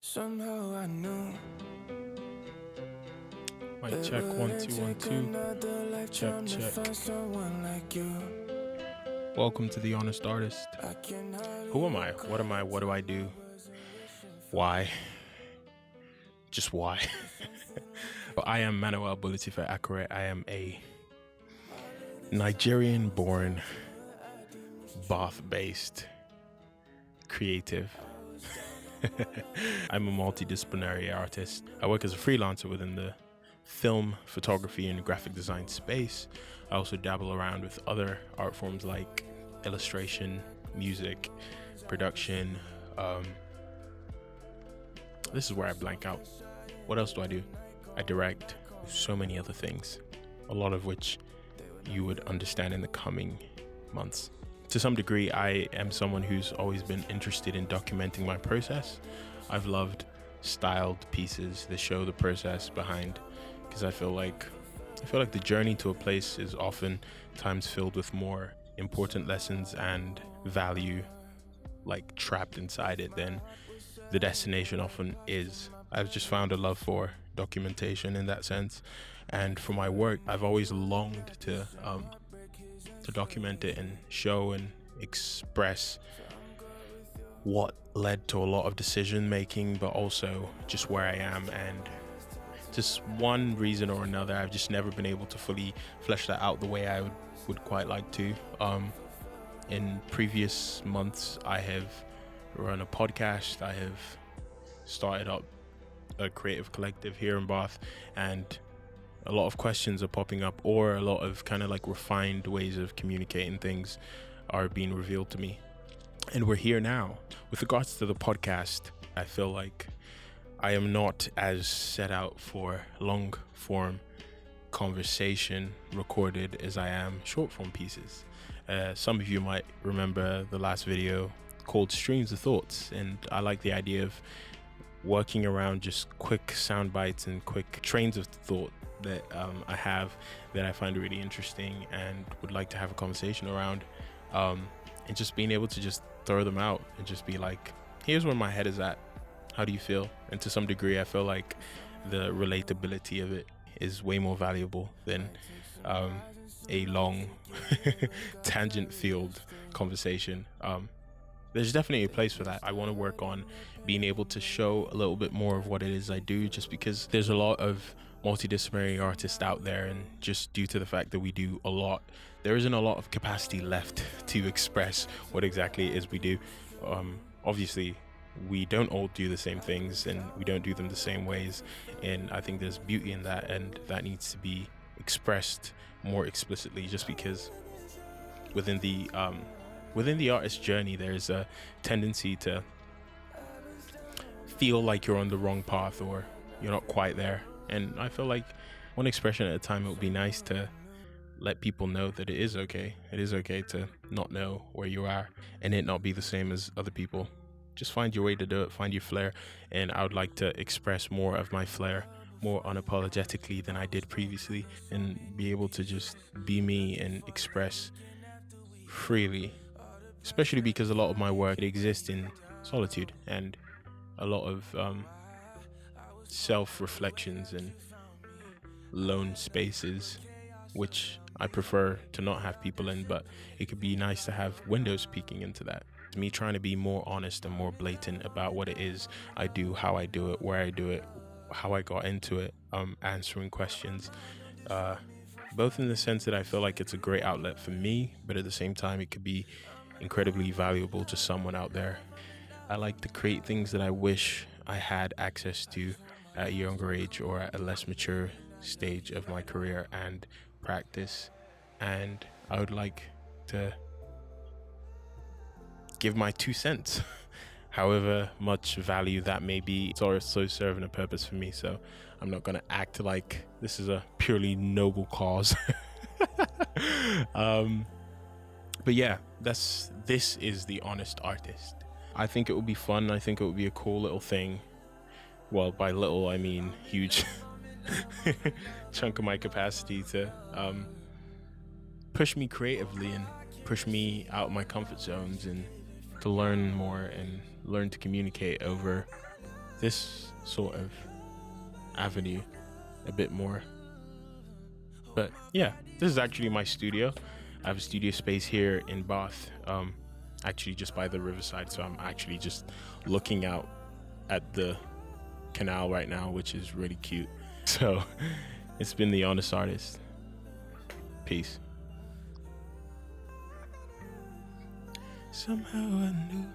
Somehow I knew. Mic check, 1 2 1 2. Check, check. Someone like you. Welcome to The Honest Artist. Who am I? What am I? What do I do? Why? Just why? But I am Manuel Bulitife Akure. I am a Nigerian-born, Bath-based creative. I'm a multidisciplinary artist. I work as a freelancer within the film, photography, and graphic design space. I also dabble around with other art forms like illustration, music, production. This is where I blank out. What else do I do? I direct. So many other things, a lot of which you would understand in the coming months. To some degree, I am someone who's always been interested in documenting my process. I've loved styled pieces that show the process behind, because I feel like the journey to a place is oftentimes filled with more important lessons and value like trapped inside it than the destination often is. I've just found a love for documentation in that sense, and for my work I've always longed to document it and show and express what led to a lot of decision making, but also just where I am. And just one reason or another, I've just never been able to fully flesh that out the way I would quite like to. In previous months, I have run a podcast. I have started up a creative collective here in Bath, and a lot of questions are popping up, or a lot of kind of like refined ways of communicating things are being revealed to me. And we're here now. With regards to the podcast, I feel like I am not as set out for long form conversation recorded as I am short form pieces. Some of you might remember the last video called Streams of Thoughts, and I like the idea of working around just quick sound bites and quick trains of thought that I have that I find really interesting and would like to have a conversation around, and just being able to just throw them out and just be like, here's where my head is at, how do you feel? And to some degree I feel like the relatability of it is way more valuable than a long tangent filled conversation. There's definitely a place for that. I want to work on being able to show a little bit more of what it is I do, just because there's a lot of multidisciplinary artists out there, and just due to the fact that we do a lot, there isn't a lot of capacity left to express what exactly it is we do. Obviously, we don't all do the same things, and we don't do them the same ways, and I think there's beauty in that, and that needs to be expressed more explicitly, just because within the artist's journey there's a tendency to feel like you're on the wrong path or you're not quite there. And I feel like one expression at a time, it would be nice to let people know that it is okay to not know where you are and it not be the same as other people. Just find your way to do it, find your flair. And I would like to express more of my flair more unapologetically than I did previously, and be able to just be me and express freely, especially because a lot of my work, it exists in solitude and a lot of self-reflections and lone spaces, which I prefer to not have people in, but it could be nice to have windows peeking into that. Me trying to be more honest and more blatant about what it is I do, how I do it, where I do it, how I got into it, answering questions, both in the sense that I feel like it's a great outlet for me, but at the same time it could be incredibly valuable to someone out there. I like to create things that I wish I had access to at a younger age or at a less mature stage of my career and practice, and I would like to give my 2 cents, however much value that may be. It's also serving a purpose for me, so I'm not going to act like this is a purely noble cause. But yeah, this is The Honest Artist. I think it would be fun. I think it would be a cool little thing. Well, by little I mean huge chunk of my capacity to push me creatively and push me out of my comfort zones, and to learn more and learn to communicate over this sort of avenue a bit more. But yeah, this is actually my studio. I have a studio space here in Bath, actually just by the riverside. So I'm actually just looking out at the canal right now, which is really cute. So it's been The Honest Artist. Peace. Somehow I knew